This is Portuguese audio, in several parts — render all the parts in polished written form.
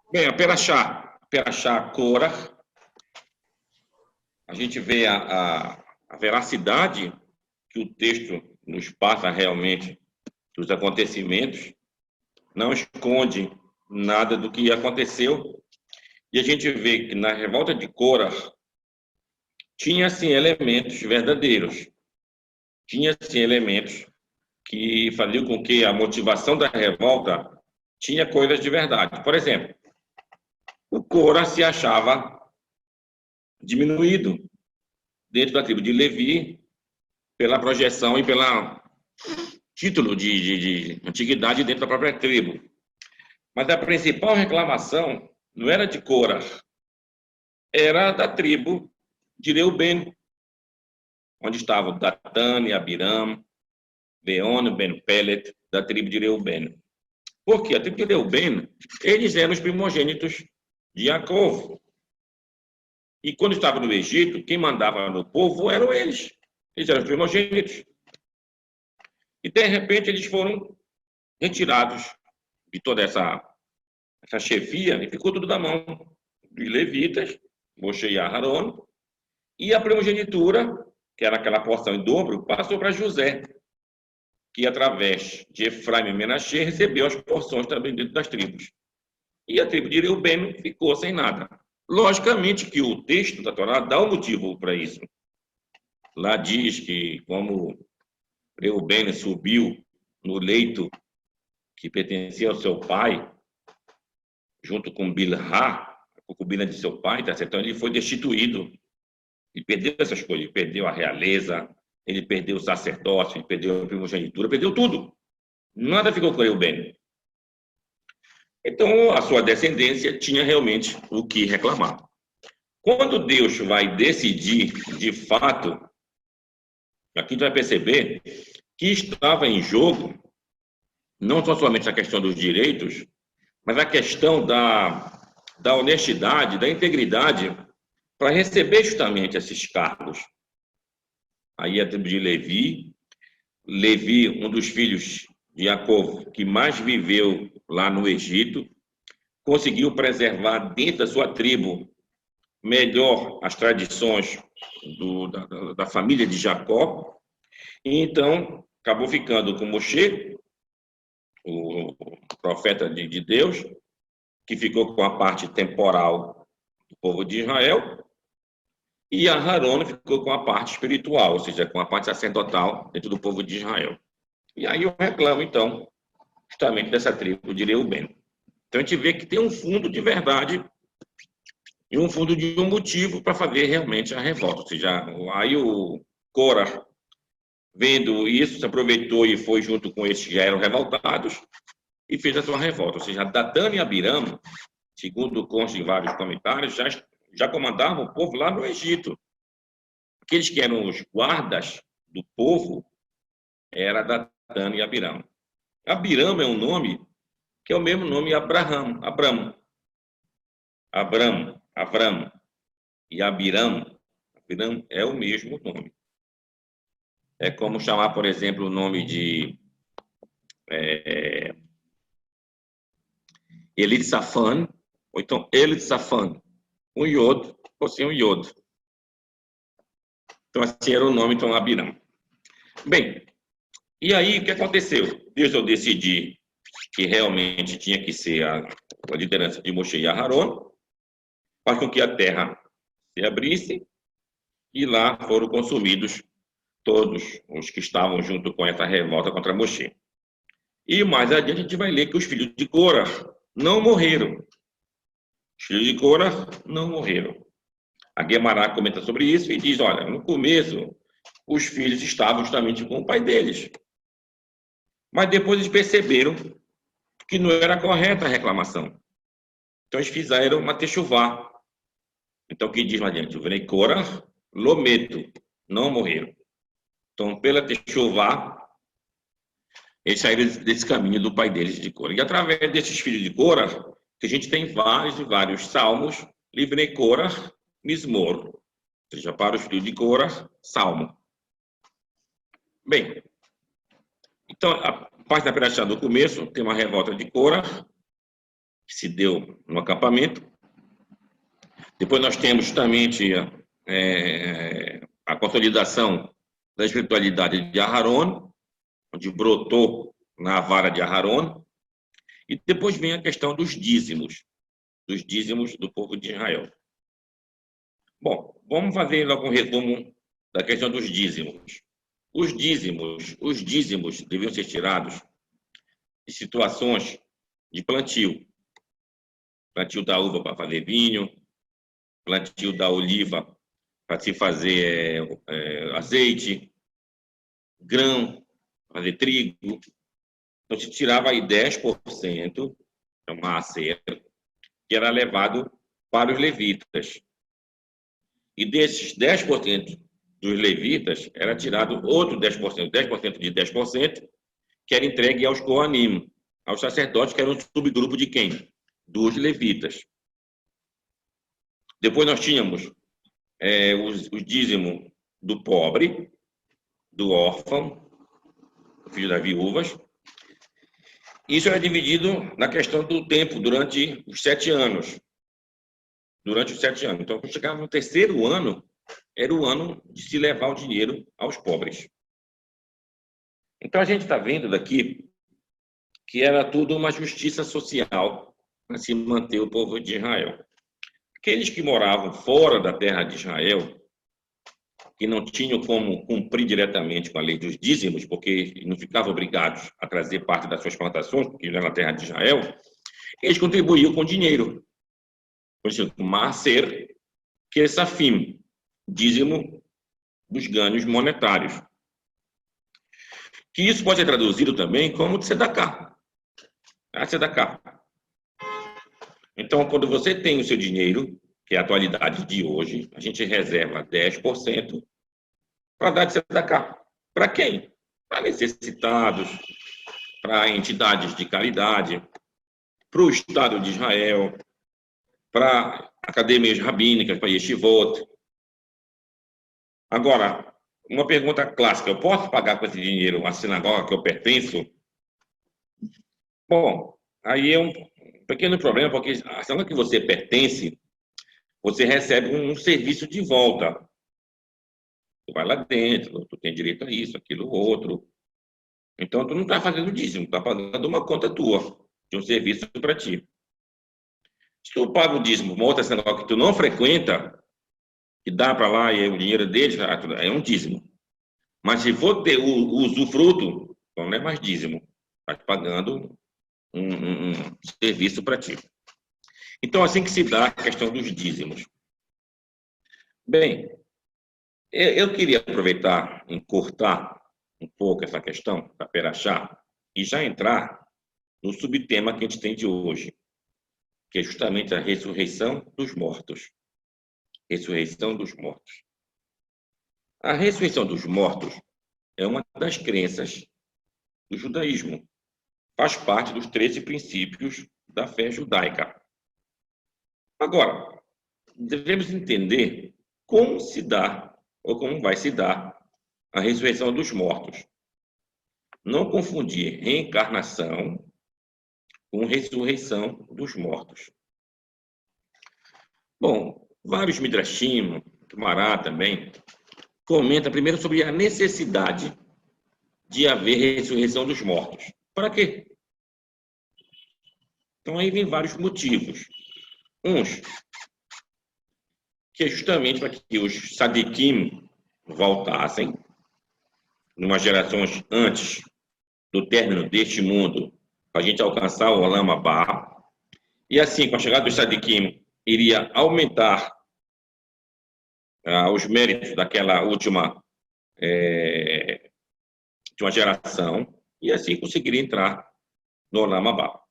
Bem, a Cora, a gente vê a veracidade que o texto nos passa realmente dos acontecimentos, não esconde nada do que aconteceu, e a gente vê que na revolta de Cora tinha, sim, elementos verdadeiros, tinha, sim, elementos que faziam com que a motivação da revolta tinha coisas de verdade. Por exemplo, o Cora se achava diminuído dentro da tribo de Levi pela projeção e pelo título de antiguidade dentro da própria tribo. Mas a principal reclamação não era de Cora, era da tribo de Reuben, onde estavam Datã e Abiram, Beon, Ben Pelet, da tribo de Reuben. Porque a tribo de Reuben, eles eram os primogênitos de Jacó. E quando estavam no Egito, quem mandava no povo eram eles. Eles eram os primogênitos. E, de repente, eles foram retirados de toda essa chefia e ficou tudo na mão dos levitas, Moshe e Aharon, e a primogenitura, que era aquela porção em dobro, passou para José, que através de Efraim e Menashe recebeu as porções também dentro das tribos. E a tribo de Reuben ficou sem nada. Logicamente que o texto da Torá dá um motivo para isso. Lá diz que como Reuben subiu no leito que pertencia ao seu pai, junto com Bilhá, a concubina de seu pai, tá certo? Então ele foi destituído. Ele perdeu essas coisas, ele perdeu a realeza, ele perdeu o sacerdócio, ele perdeu a primogenitura, perdeu tudo. Nada ficou com Reuben. Então a sua descendência tinha realmente o que reclamar. Quando Deus vai decidir, de fato, aqui a gente vai perceber que estava em jogo não só somente a questão dos direitos, mas a questão da honestidade, da integridade, para receber justamente esses cargos. Aí a tribo de Levi, um dos filhos de Jacó, que mais viveu lá no Egito, conseguiu preservar dentro da sua tribo melhor as tradições da família de Jacó, e então acabou ficando com Moshe, o profeta de Deus, que ficou com a parte temporal do povo de Israel, e Aharon ficou com a parte espiritual, ou seja, com a parte sacerdotal dentro do povo de Israel. E aí eu reclamo, então, justamente dessa tribo de Reuben. Então a gente vê que tem um fundo de verdade e um fundo de um motivo para fazer realmente a revolta. Ou seja, aí o Cora, vendo isso, se aproveitou e foi junto com esses que já eram revoltados e fez a sua revolta. Ou seja, Datã e Abiram, segundo consta em vários comentários, já comandavam o povo lá no Egito. Aqueles que eram os guardas do povo era Datã e Abiram. Abiram é um nome que é o mesmo nome Abraham, Avram e Abiram é o mesmo nome. É como chamar, por exemplo, o nome de Elitsafan, ou então Elitsafan, um Yod, ou sem um Yod. Então, assim era o nome, então, Abiram. Bem, e aí, o que aconteceu? Deus, eu decidi que realmente tinha que ser a liderança de Moshe e Aharon, para com que a terra se abrisse, e lá foram consumidos todos os que estavam junto com essa revolta contra Moshe. E mais adiante a gente vai ler que os filhos de Cora não morreram. Os filhos de Cora não morreram. A Guemará comenta sobre isso e diz, olha, no começo os filhos estavam justamente com o pai deles. Mas depois eles perceberam que não era correta a reclamação. Então eles fizeram uma techuvá. Então o que diz mais adiante? O Venei Cora, Lometo, não morreram. Então pela techuvá, eles saíram desse caminho do pai deles de Cora. E através desses filhos de Cora, que a gente tem vários e vários salmos, Livnei Cora, Mismor. Ou seja, para os filhos de Cora, salmo. Bem, então a parte da Perachá do começo tem uma revolta de Cora, que se deu no acampamento. Depois nós temos justamente a consolidação da espiritualidade de Aharon, onde brotou na vara de Aharon. E depois vem a questão dos dízimos do povo de Israel. Bom, vamos fazer logo um resumo da questão dos dízimos. Os dízimos deviam ser tirados de situações de plantio. Plantio da uva para fazer vinho, plantio da oliva para se fazer azeite, grão, fazer trigo. Então, se tirava aí 10%, uma acer, que era levado para os levitas. E desses 10% dos levitas, era tirado outro 10%, 10% de 10%, que era entregue aos Kohanim, aos sacerdotes, que eram um subgrupo de quem? Dos levitas. Depois nós tínhamos o dízimo do pobre, do órfão, do filho das viúvas. Isso era dividido na questão do tempo, durante os 7 anos. Então, quando chegava no terceiro ano, era o ano de se levar o dinheiro aos pobres. Então, a gente está vendo daqui que era tudo uma justiça social para se manter o povo de Israel. Aqueles que moravam fora da terra de Israel, que não tinham como cumprir diretamente com a lei dos dízimos, porque não ficavam obrigados a trazer parte das suas plantações, porque eram na terra de Israel, eles contribuíam com dinheiro. Por exemplo, Maaser Kesafim, dízimo dos ganhos monetários. Que isso pode ser traduzido também como de Sedaká. A Sedaká. Então, quando você tem o seu dinheiro, que é a atualidade de hoje, a gente reserva 10% para dar de Sedaká. Para quem? Para necessitados, para entidades de caridade, para o Estado de Israel, para academias rabínicas, para yeshivot. Agora, uma pergunta clássica: eu posso pagar com esse dinheiro uma sinagoga que eu pertenço? Bom, aí é um pequeno problema, porque a sinagoga que você pertence, você recebe um serviço de volta. Tu vai lá dentro, tu tem direito a isso, aquilo, outro. Então, tu não está fazendo dízimo, tu está pagando uma conta tua, de um serviço para ti. Se tu paga o dízimo, uma outra sinagoga que tu não frequenta, que dá para lá e é o dinheiro deles, é um dízimo. Mas se for ter o usufruto, então não é mais dízimo. Está pagando um serviço para ti. Então, assim que se dá a questão dos dízimos. Bem, eu queria aproveitar, encurtar um pouco essa questão da Perachá e já entrar no subtema que a gente tem de hoje, que é justamente a ressurreição dos mortos. Ressurreição dos mortos. A ressurreição dos mortos é uma das crenças do judaísmo. Faz parte dos 13 princípios da fé judaica. Agora, devemos entender como se dá, ou como vai se dar, a ressurreição dos mortos. Não confundir reencarnação com ressurreição dos mortos. Bom, vários midrashim, Guemará também, comenta primeiro sobre a necessidade de haver ressurreição dos mortos. Para quê? Então, aí vem vários motivos. Uns, que é justamente para que os sadiquim voltassem, numas gerações antes do término deste mundo, para a gente alcançar o Olam Abá. E assim, com a chegada dos sadiquim, iria aumentar os méritos daquela última de uma geração, e assim conseguiria entrar no Olam Abá.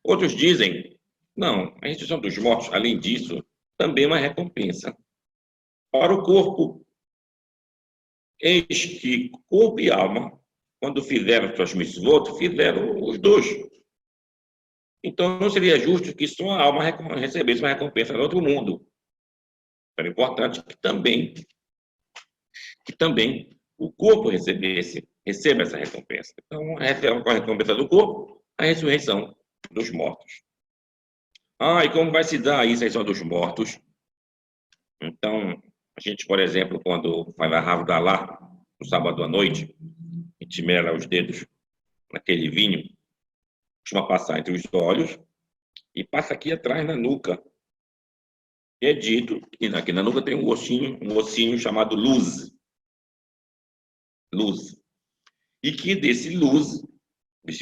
Outros dizem, não, a ressurreição dos mortos, além disso, também é uma recompensa para o corpo. Eis que corpo e alma, quando fizeram suas mitzvot, fizeram os dois. Então, não seria justo que só a alma recebesse uma recompensa no outro mundo. Era importante que também o corpo receba essa recompensa. Então, com a recompensa do corpo, a ressurreição dos mortos. E como vai se dar a ressurreição dos mortos? Então, a gente, por exemplo, quando faz a Havdalah, no sábado à noite, a gente mela os dedos naquele vinho, costuma passar entre os olhos e passa aqui atrás na nuca. E é dito que aqui na nuca tem um ossinho chamado luz. Luz. E que desse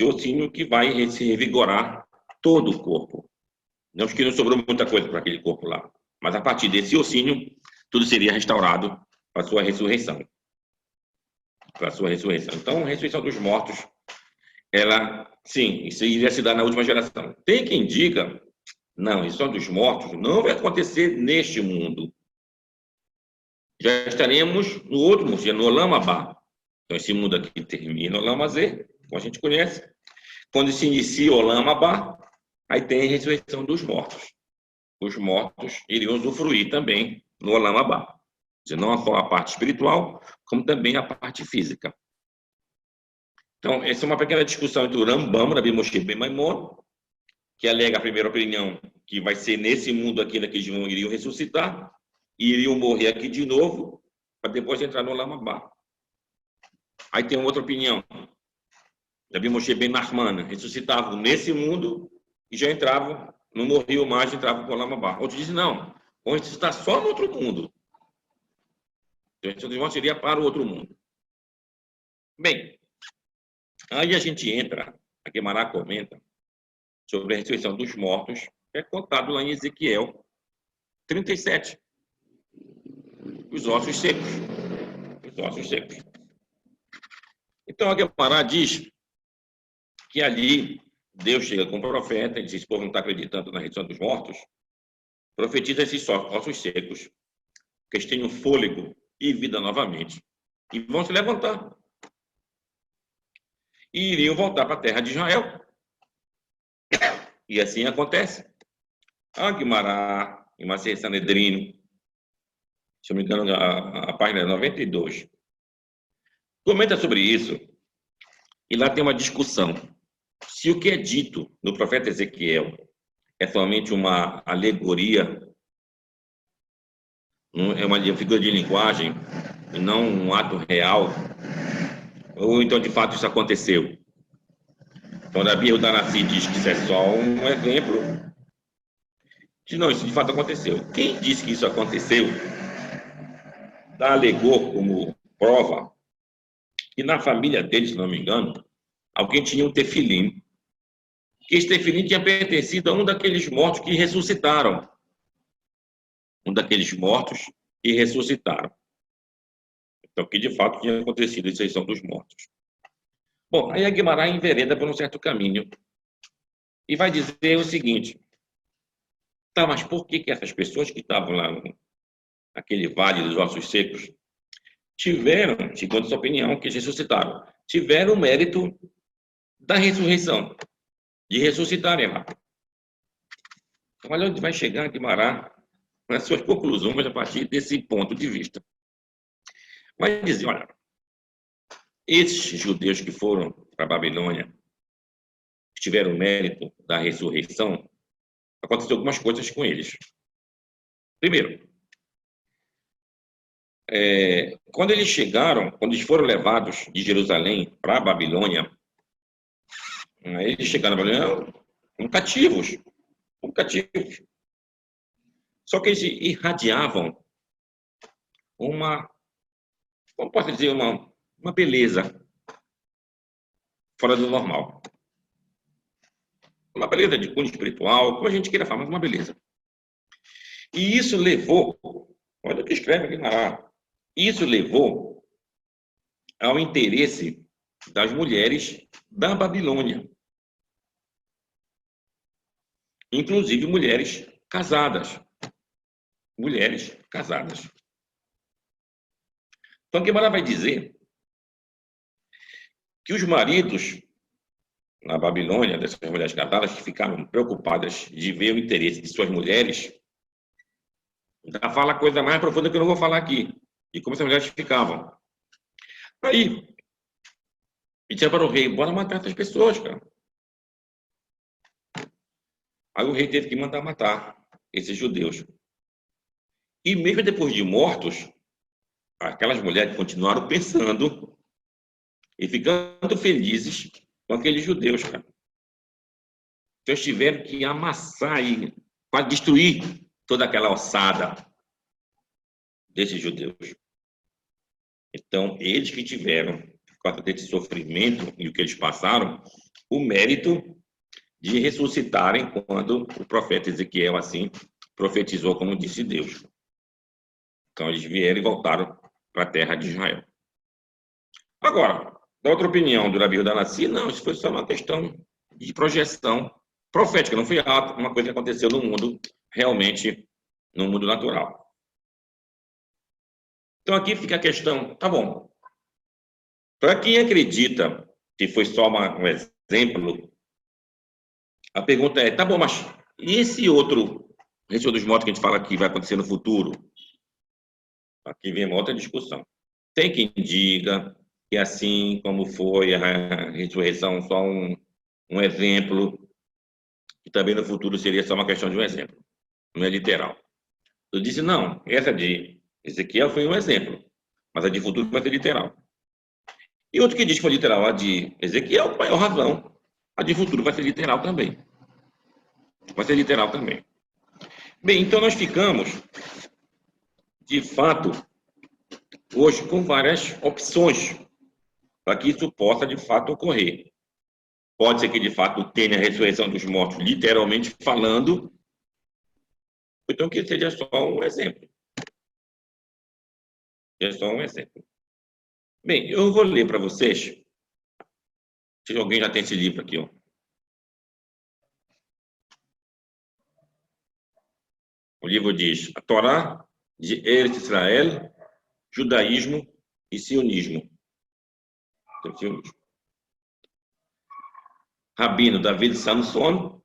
ossinho que vai se revigorar todo o corpo. Não que não sobrou muita coisa para aquele corpo lá. Mas a partir desse ossinho, tudo seria restaurado para a sua ressurreição. Para a sua ressurreição. Então, a ressurreição dos mortos, ela, sim, isso iria se dar na última geração. Tem quem diga, não, a ressurreição dos mortos não vai acontecer neste mundo. Já estaremos no outro mundo, no Olam Abá. Então, esse mundo aqui termina o Olam Azê, como a gente conhece. Quando se inicia o Olam Abá, aí tem a ressurreição dos mortos. Os mortos iriam usufruir também no Olam Abá. Não só a parte espiritual, como também a parte física. Então, essa é uma pequena discussão entre o Rambam, Rabi Moshe Ben Maimon, que alega a primeira opinião, que vai ser nesse mundo aqui que eles iriam ressuscitar, e iriam morrer aqui de novo, para depois entrar no Olam Abá. Aí tem outra opinião, Rabi Moshe Ben Nachman, ressuscitavam nesse mundo e já entravam, não morriam mais, entravam para o Olam Abá. Outros dizem, não, vão ressuscitar só no outro mundo. Então, eles seria para o outro mundo. Bem, aí a gente entra, a Guimarães comenta, sobre a ressurreição dos mortos, que é contado lá em Ezequiel 37. Os ossos secos. Os ossos secos. Então, a Guimarães diz que ali Deus chega com o profeta e diz: esse povo não está acreditando na ressurreição dos mortos, profetiza esses ossos secos, que eles tenham fôlego e vida novamente, e vão se levantar. E iriam voltar para a terra de Israel. E assim acontece. A Guimarães, em Maser Sanedrino, se eu não me engano, a página 92, comenta sobre isso, e lá tem uma discussão. Se o que é dito no profeta Ezequiel é somente uma alegoria, é uma figura de linguagem, e não um ato real, ou então de fato isso aconteceu. Então, Rabi Udanassi diz que isso é só um exemplo de não, isso de fato aconteceu. Quem disse que isso aconteceu, alegou como prova que na família dele, se não me engano, alguém tinha um tefilim, que esse tefilim tinha pertencido a um daqueles mortos que ressuscitaram. Um daqueles mortos que ressuscitaram. Então, que de fato tinha acontecido a ressurreição dos mortos. Bom, aí a Guimarães envereda por um certo caminho e vai dizer o seguinte: tá, mas por que essas pessoas que estavam lá naquele vale dos ossos secos tiveram, segundo sua opinião, que ressuscitaram, tiveram o mérito da ressurreição, de ressuscitarem lá? Então, olha onde vai chegar Guimarães nas suas conclusões a partir desse ponto de vista. Vai dizer, olha, esses judeus que foram para a Babilônia, que tiveram o mérito da ressurreição, aconteceu algumas coisas com eles. Primeiro, quando eles chegaram, quando eles foram levados de Jerusalém para a Babilônia, eles chegaram na Babilônia como cativos. Só que eles irradiavam como posso dizer, uma beleza fora do normal. Uma beleza de cunho espiritual, como a gente queira falar, mas uma beleza. E isso levou, olha o que escreve aqui na isso levou ao interesse das mulheres da Babilônia. Inclusive mulheres casadas. Mulheres casadas. Então, Guimarães vai dizer que os maridos na Babilônia, dessas mulheres casadas, que ficaram preocupadas de ver o interesse de suas mulheres, já fala a coisa mais profunda que eu não vou falar aqui, e como essas mulheres ficavam. Aí, e tinha para o rei, bora matar essas pessoas, cara. Aí o rei teve que mandar matar esses judeus. E mesmo depois de mortos, aquelas mulheres continuaram pensando e ficando felizes com aqueles judeus, cara. Então, eles tiveram que amassar e quase destruir toda aquela ossada desses judeus. Então, eles que tiveram, por causa desse sofrimento e o que eles passaram, o mérito de ressuscitarem quando o profeta Ezequiel, assim, profetizou como disse Deus. Então, eles vieram e voltaram para a terra de Israel. Agora, da outra opinião do Rabi Yehuda Hanassi, não, isso foi só uma questão de projeção profética, não foi uma coisa que aconteceu no mundo, realmente, no mundo natural. Então, aqui fica a questão, tá bom, para quem acredita que foi só um exemplo, a pergunta é, tá bom, mas e esse outro ressurreição dos mortos que a gente fala que vai acontecer no futuro? Aqui vem uma outra discussão. Tem quem diga que assim como foi a ressurreição, só um exemplo, que também no futuro seria só uma questão de um exemplo, não é literal. Eu disse, não, essa de Ezequiel foi um exemplo, mas a de futuro vai ser literal. E outro que diz que foi literal, a de Ezequiel, com maior razão, a de futuro vai ser literal também. Vai ser literal também. Bem, então nós ficamos, de fato, hoje com várias opções para que isso possa, de fato, ocorrer. Pode ser que, de fato, tenha a ressurreição dos mortos, literalmente falando, então que seja só um exemplo. É só um exemplo. Bem, eu vou ler para vocês, se alguém já tem esse livro aqui, ó. O livro diz a Torá de Eretz Israel, Judaísmo e Sionismo. Rabino David Samson,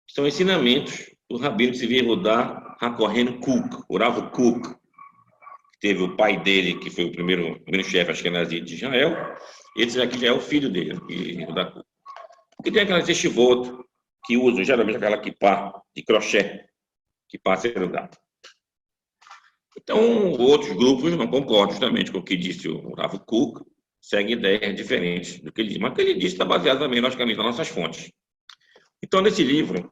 são ensinamentos do Rabino Tzvi Yehuda HaKohen Kook, o Rav Kook, que teve o pai dele, que foi o primeiro chefe ashkenazi de Israel, e esse aqui já é o filho dele, Yehuda Kook. E tem aquelas yeshivot que usam geralmente aquela kippah de crochê, kippah cerugada. Então, outros grupos não concordam justamente com o que disse o Rav Kook, seguem ideias diferentes do que ele disse, mas o que ele disse está baseado também, logicamente, nas nossas fontes. Então, nesse livro,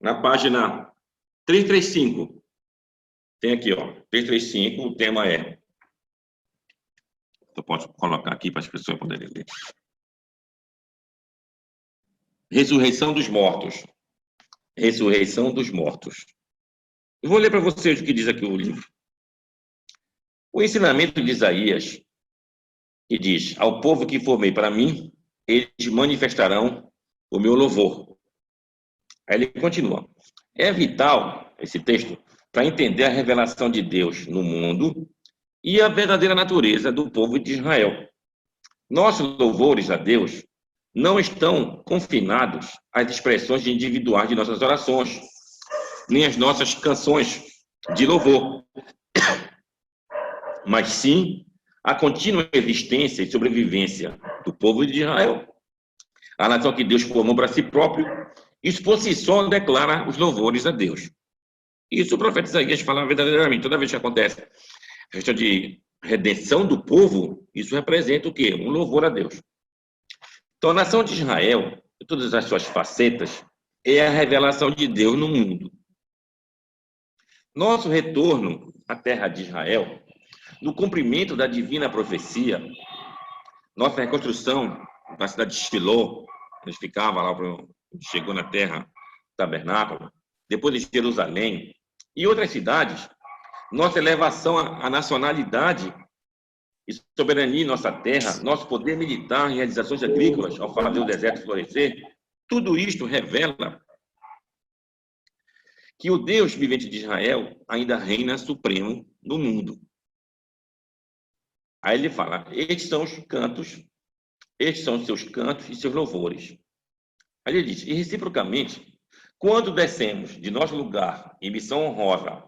na página 335, tem aqui, ó, 335, o tema é... Eu posso colocar aqui para as pessoas poderem ler. Ressurreição dos mortos. Ressurreição dos mortos. Eu vou ler para vocês o que diz aqui o livro. O ensinamento de Isaías, que diz, ao povo que formei para mim, eles manifestarão o meu louvor. Aí ele continua. É vital, esse texto, para entender a revelação de Deus no mundo e a verdadeira natureza do povo de Israel. Nossos louvores a Deus não estão confinados às expressões individuais de nossas orações, nem às nossas canções de louvor, mas sim à contínua existência e sobrevivência do povo de Israel, a nação que Deus formou para si próprio. Isso por si só declara os louvores a Deus. Isso o profeta Isaías fala verdadeiramente. Toda vez que acontece a questão de redenção do povo, isso representa o quê? Um louvor a Deus. Então, a nação de Israel, em todas as suas facetas, é a revelação de Deus no mundo. Nosso retorno à terra de Israel, no cumprimento da divina profecia, nossa reconstrução da cidade de Shiloh, onde ficava lá, chegou na terra, tabernáculo, depois de Jerusalém e outras cidades, nossa elevação à nacionalidade e soberania em nossa terra, nosso poder militar em realizações agrícolas, ao fazer o deserto florescer, tudo isto revela que o Deus vivente de Israel ainda reina supremo no mundo. Aí ele fala, estes são os cantos, estes são os seus cantos e seus louvores. Aí ele diz, e reciprocamente, quando descemos de nosso lugar em missão honrosa,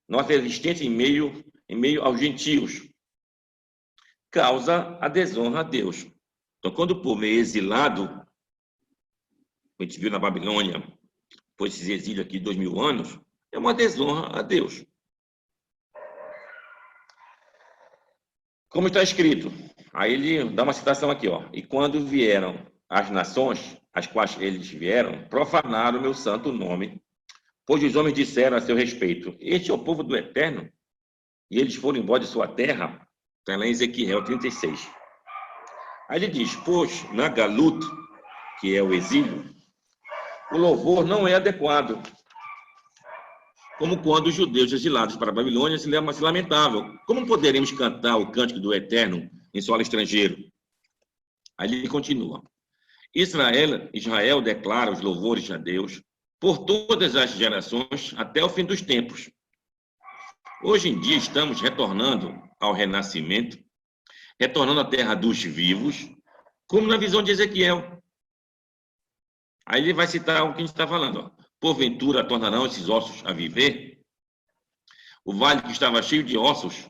nossa existência em meio aos gentios, causa a desonra a Deus. Então, quando o povo é exilado, a gente viu na Babilônia, pois esse exílio aqui de 2000 anos é uma desonra a Deus. Como está escrito, aí ele dá uma citação aqui, ó. E quando vieram as nações, as quais eles vieram, profanaram o meu santo nome, pois os homens disseram a seu respeito: este é o povo do Eterno, e eles foram embora de sua terra. Está lá em Ezequiel 36. Aí ele diz: pois na Galut, que é o exílio, o louvor não é adequado, como quando os judeus exilados para a Babilônia se lamentavam. Como poderemos cantar o cântico do Eterno em solo estrangeiro? Aí ele continua. Israel declara os louvores a Deus por todas as gerações até o fim dos tempos. Hoje em dia estamos retornando ao renascimento, retornando à terra dos vivos, como na visão de Ezequiel. Aí ele vai citar o que a gente está falando. Ó. Porventura tornarão esses ossos a viver? O vale que estava cheio de ossos,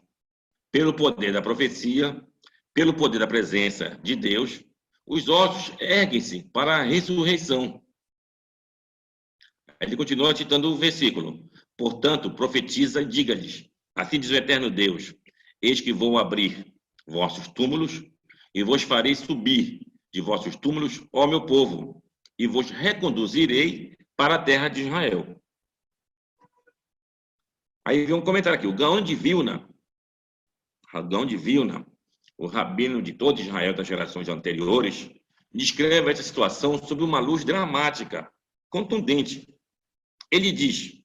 pelo poder da profecia, pelo poder da presença de Deus, os ossos erguem-se para a ressurreição. Ele continua citando o versículo. Portanto, profetiza e diga-lhes, assim diz o eterno Deus, eis que vou abrir vossos túmulos e vos farei subir de vossos túmulos, ó meu povo, e vos reconduzirei para a terra de Israel. Aí vem um comentário aqui, o Gaão de Vilna, o rabino de todo Israel das gerações anteriores, descreve essa situação sob uma luz dramática, contundente. Ele diz: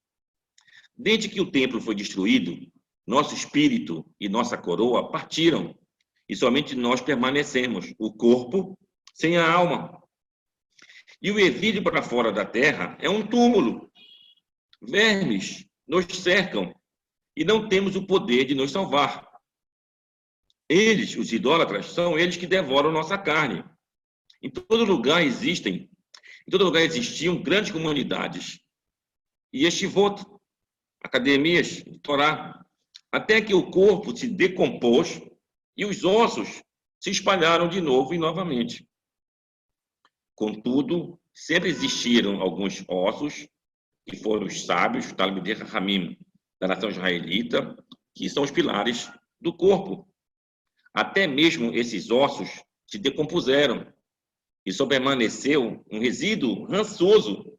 desde que o templo foi destruído, nosso espírito e nossa coroa partiram, e somente nós permanecemos, o corpo sem a alma. E o exílio para fora da terra é um túmulo. Vermes nos cercam e não temos o poder de nos salvar. Eles, os idólatras, são eles que devoram nossa carne. Em todo lugar existiam grandes comunidades. E voto, academias de Torá, até que o corpo se decompôs e os ossos se espalharam de novo e novamente. Contudo, sempre existiram alguns ossos, que foram os sábios, Talmidei Chachamim, da nação israelita, que são os pilares do corpo. Até mesmo esses ossos se decompuseram e só permaneceu um resíduo rançoso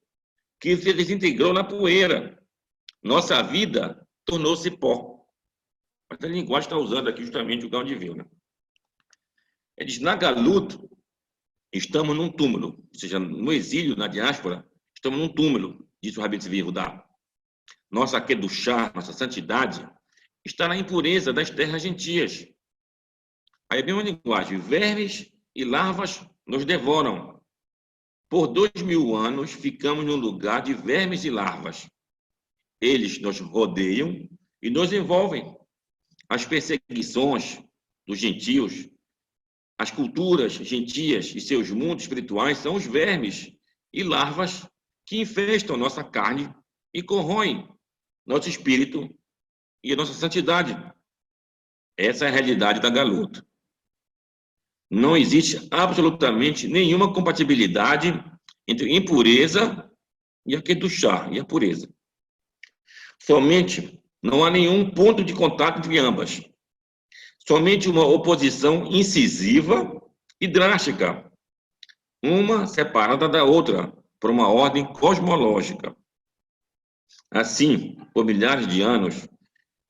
que se desintegrou na poeira. Nossa vida tornou-se pó. Mas a linguagem está usando aqui justamente o Gaão de Vilna. Ele diz, na Galut, estamos num túmulo, ou seja, no exílio, na diáspora, estamos num túmulo, diz o Rabi Tzvi Yehuda. Nossa Kedushá, nossa santidade, está na impureza das terras gentias. Aí vem uma linguagem, vermes e larvas nos devoram. Por 2000 anos, ficamos num lugar de vermes e larvas. Eles nos rodeiam e nos envolvem. As perseguições dos gentios, as culturas gentias e seus mundos espirituais são os vermes e larvas que infestam nossa carne e corroem nosso espírito e a nossa santidade. Essa é a realidade da Galut. Não existe absolutamente nenhuma compatibilidade entre impureza e a Kedushá, e a pureza. Somente não há nenhum ponto de contato entre ambas. Somente uma oposição incisiva e drástica, uma separada da outra, por uma ordem cosmológica. Assim, por milhares de anos,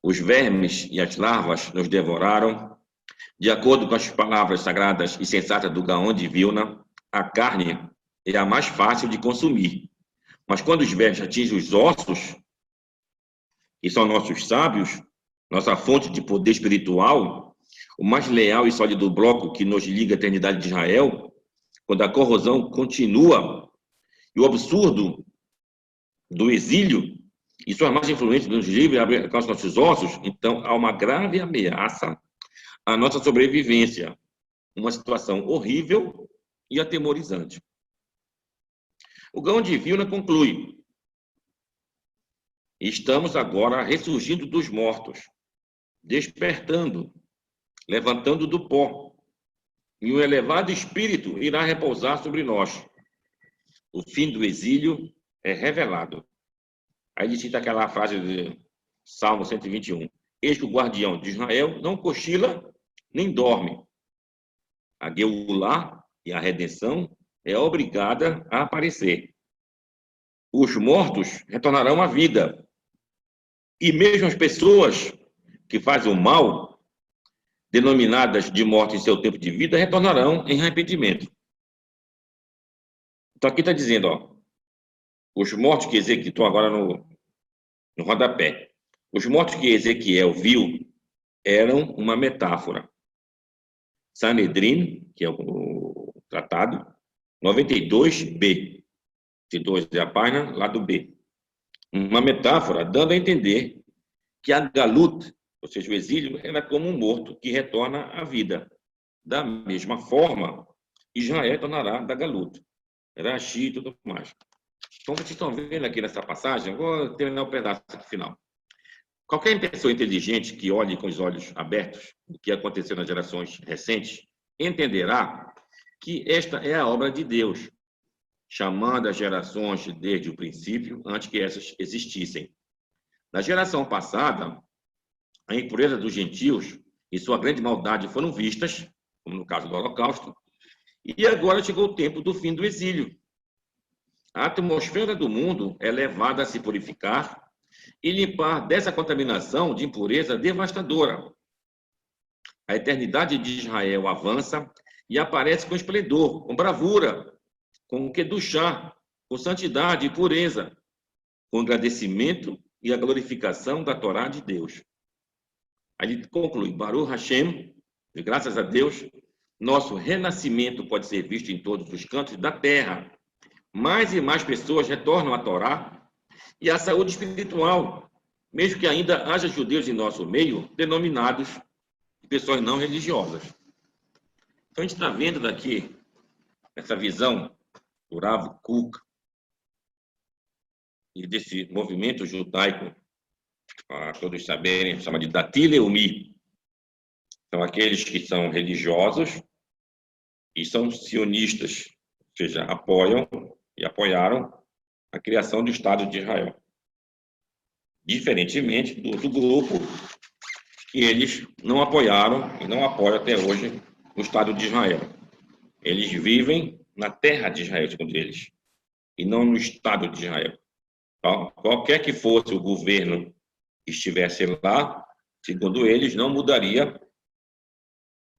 os vermes e as larvas nos devoraram. De acordo com as palavras sagradas e sensatas do Gaon de Vilna, a carne é a mais fácil de consumir. Mas quando os vermes atingem os ossos, que são nossos sábios, nossa fonte de poder espiritual, o mais leal e sólido bloco que nos liga à eternidade de Israel, quando a corrosão continua e o absurdo do exílio e suas más influências nos livre com os nossos ossos, então há uma grave ameaça à nossa sobrevivência, uma situação horrível e atemorizante. O Gaon de Vilna conclui: estamos agora ressurgindo dos mortos, despertando, levantando do pó, e um elevado espírito irá repousar sobre nós. O fim do exílio é revelado. Aí ele cita aquela frase de Salmo 121. Eis que o guardião de Israel não cochila nem dorme. A Geulah e a redenção é obrigada a aparecer. Os mortos retornarão à vida. E mesmo as pessoas que fazem o mal, denominadas de morte em seu tempo de vida, retornarão em arrependimento. Então aqui está dizendo, ó, os mortos que Ezequiel, estão agora no rodapé, os mortos que Ezequiel viu eram uma metáfora. Sanedrim, que é o tratado, 92b, de 2 é a página, lado B. Uma metáfora dando a entender que a galut, ou seja, o exílio, era como um morto que retorna à vida. Da mesma forma, Israel retornará da galut. Rashi e tudo mais. Como vocês estão vendo aqui nessa passagem, vou terminar o pedaço final. Qualquer pessoa inteligente que olhe com os olhos abertos o que aconteceu nas gerações recentes, entenderá que esta é a obra de Deus, chamando as gerações desde o princípio, antes que essas existissem. Na geração passada, a impureza dos gentios e sua grande maldade foram vistas, como no caso do Holocausto, e agora chegou o tempo do fim do exílio. A atmosfera do mundo é levada a se purificar e limpar dessa contaminação de impureza devastadora. A eternidade de Israel avança e aparece com esplendor, com bravura, com kedushá, com santidade e pureza, com agradecimento e a glorificação da Torá de Deus. Aí ele conclui, Baruch Hashem, e graças a Deus, nosso renascimento pode ser visto em todos os cantos da terra. Mais e mais pessoas retornam à Torá e à saúde espiritual, mesmo que ainda haja judeus em nosso meio, denominados de pessoas não religiosas. Então, a gente está vendo daqui, essa visão do Rav Kook e desse movimento judaico, para todos saberem, chama de Dati Leumi. São aqueles que são religiosos e são sionistas, ou seja, apoiam e apoiaram a criação do Estado de Israel. Diferentemente do outro grupo, que eles não apoiaram e não apoiam até hoje o Estado de Israel. Eles vivem na terra de Israel, segundo eles, e não no Estado de Israel. Então, qualquer que fosse o governo que estivesse lá, segundo eles, não mudaria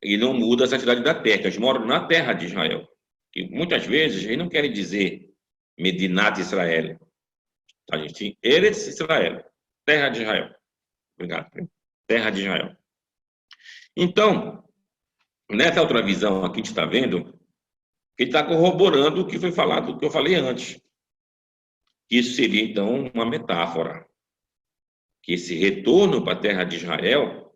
e não muda a santidade da terra. Eles moram na terra de Israel. E muitas vezes eles não querem dizer Medinat Israel. A gente tem Eretz Israel, terra de Israel. Obrigado. Terra de Israel. Então, nessa outra visão aqui que a gente está vendo, ele está corroborando o que foi falado, o que eu falei antes. Isso seria, então, uma metáfora. Que esse retorno para a terra de Israel,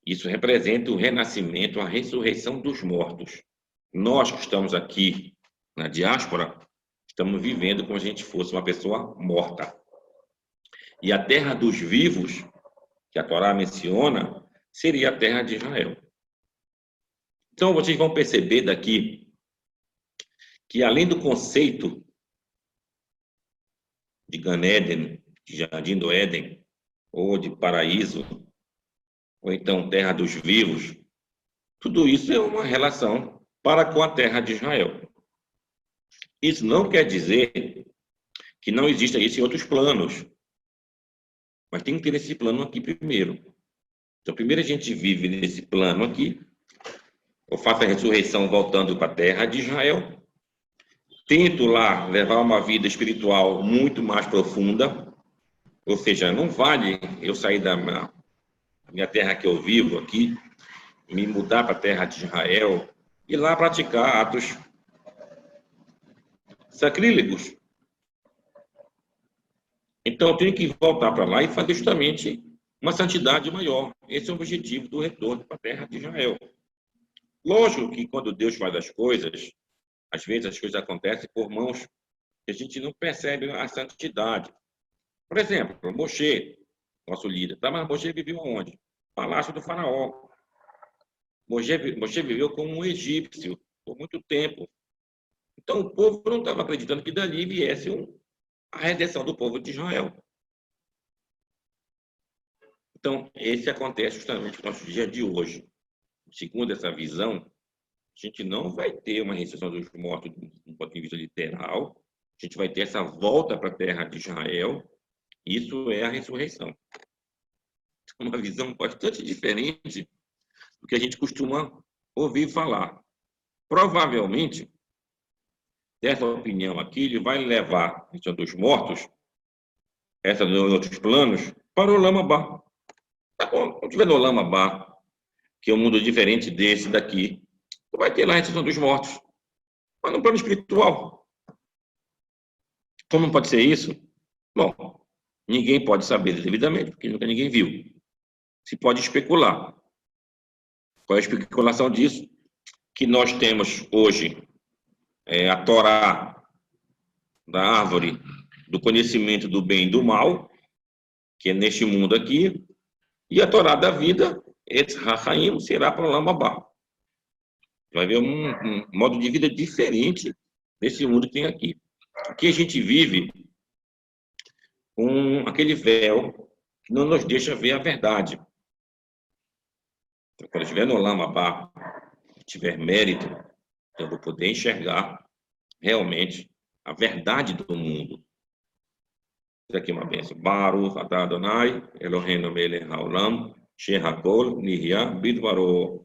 isso representa o renascimento, a ressurreição dos mortos. Nós que estamos aqui na diáspora, estamos vivendo como se a gente fosse uma pessoa morta. E a terra dos vivos, que a Torá menciona, seria a terra de Israel. Então, vocês vão perceber daqui que, além do conceito de Gan Eden, de Jardim do Éden, ou de paraíso, ou então terra dos vivos, tudo isso é uma relação para com a terra de Israel. Isso não quer dizer que não exista isso em outros planos, mas tem que ter esse plano aqui primeiro. Então, primeiro a gente vive nesse plano aqui, eu faço a ressurreição voltando para a terra de Israel, tento lá levar uma vida espiritual muito mais profunda, ou seja, não vale eu sair da minha terra que eu vivo aqui, me mudar para a terra de Israel e lá praticar atos sacrílegos. Então, eu tenho que voltar para lá e fazer justamente uma santidade maior. Esse é o objetivo do retorno para a terra de Israel. Lógico que quando Deus faz as coisas, às vezes as coisas acontecem por mãos que a gente não percebe a santidade. Por exemplo, Moshe, nosso líder, mas Moshe viveu onde? Palácio do faraó. Moshe viveu como um egípcio por muito tempo. Então, o povo não estava acreditando que dali viesse a redenção do povo de Israel. Então, esse acontece justamente no nosso dia de hoje. Segundo essa visão, a gente não vai ter uma ressurreição dos mortos do ponto de vista literal, a gente vai ter essa volta para a terra de Israel, isso é a ressurreição. Uma visão bastante diferente do que a gente costuma ouvir falar. Provavelmente, essa opinião aqui, ele vai levar a questão dos mortos, essa dos outros planos, para o Lamabá. Tá bom, quando estiver no Lamabá, que é um mundo diferente desse daqui, tu vai ter lá a questão dos mortos, mas no plano espiritual. Como não pode ser isso? Bom, ninguém pode saber devidamente, porque nunca ninguém viu. Se pode especular. Qual é a especulação disso? Que nós temos hoje a Torá da árvore do conhecimento do bem e do mal, que é neste mundo aqui, e a Torá da vida, Etz HaChaim, será para o Lamabá. Vai ver um modo de vida diferente desse mundo que tem aqui. Aqui a gente vive com aquele véu que não nos deixa ver a verdade. Então, quando eu estiver no Lamabá, tiver mérito, eu vou poder enxergar realmente a verdade do mundo. Isso aqui é uma bênção. Baruch atah Adonai, Eloheinu melech haolam, shehakol nihya bidvaro.